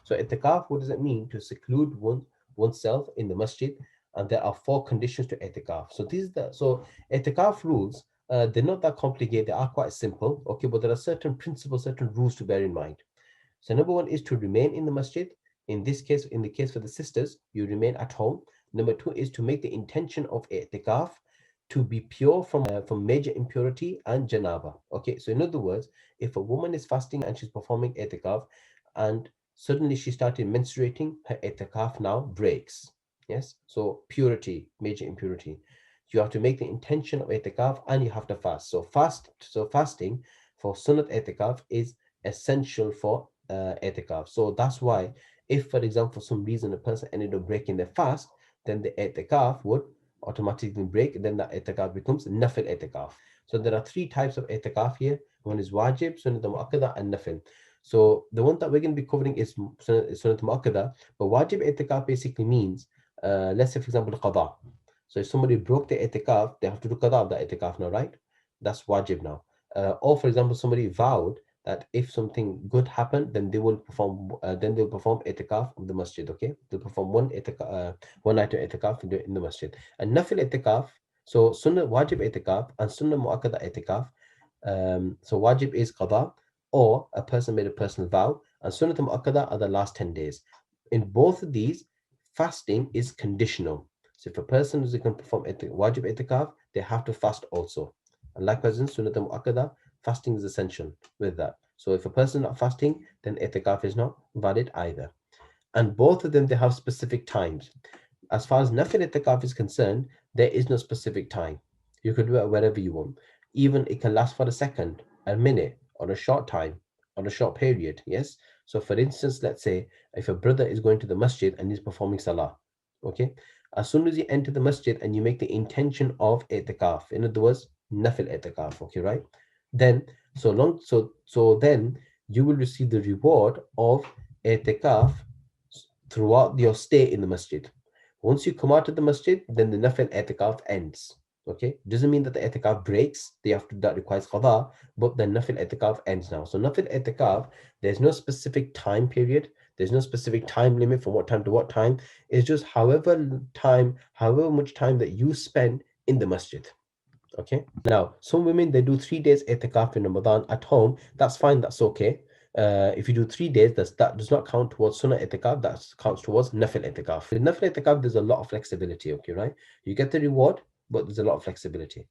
So i'tikaf, what does it mean? To seclude oneself in the masjid. And there are 4 conditions to i'tikaf. So these are i'tikaf rules. They're not that complicated. They are quite simple. Okay, but there are certain principles, certain rules to bear in mind. So number one is to remain in the masjid. In this case, in the case for the sisters, you remain at home. Number two is to make the intention of i'tikaf to be pure from major impurity and janaba. Okay, so in other words, if a woman is fasting and she's performing i'tikaf, and suddenly she started menstruating, her i'tikaf now breaks. Yes, so purity, major impurity. You have to make the intention of i'tikaf and you have to fast. So fasting for sunnat i'tikaf is essential for i'tikaf. So that's why, if for example, for some reason a person ended up breaking their fast, then the i'tikaf would automatically break, and then the i'tikaf becomes Nafl i'tikaf. So there are 3 types of i'tikaf here. One is Wajib, Sunnah Mu'akkadah, and Nafl. So the one that we're going to be covering is Sunnah Mu'akkadah, but Wajib i'tikaf basically means, let's say for example, Qadha. So if somebody broke the i'tikaf, they have to do Qadha of the i'tikaf now, right? That's Wajib now. Or for example, somebody vowed that if something good happened, then they will perform. Then they'll perform i'tikaf of the masjid. Okay, they'll perform one night of i'tikaf in the masjid. And Nafil i'tikaf. So Sunnah Wajib i'tikaf and Sunnah Mu'akkadah i'tikaf. So Wajib is qada, or a person made a personal vow, and Sunnah Mu'akkadah are the last 10 days. In both of these, fasting is conditional. So if a person is going to perform Wajib i'tikaf, they have to fast also. And likewise in Sunnah Mu'akkadah, fasting is essential with that. So if a person is not fasting, then i'tikaf is not valid either. And both of them, they have specific times. As far as Nafil i'tikaf is concerned, there is no specific time. You could do it wherever you want. Even it can last for a second, a minute, or a short time, or a short period. Yes. So for instance, let's say if a brother is going to the masjid and he's performing salah, okay, as soon as you enter the masjid and you make the intention of i'tikaf, in other words, Nafil i'tikaf, okay, right? Then then you will receive the reward of i'tikaf throughout your stay in the masjid. Once you come out of the masjid, then the Nafil i'tikaf ends. Okay, doesn't mean that the i'tikaf breaks. That requires qada, but the Nafil i'tikaf ends now. So Nafil i'tikaf, there's no specific time period. There's no specific time limit from what time to what time. It's just however much time that you spend in the masjid. Okay. Now, some women, they do 3 days i'tikaf in Ramadan at home. That's fine. That's okay. If you do 3 days, that does not count towards Sunnah i'tikaf. That counts towards Nafil i'tikaf. In Nafil i'tikaf, there's a lot of flexibility. Okay, right? You get the reward, but there's a lot of flexibility.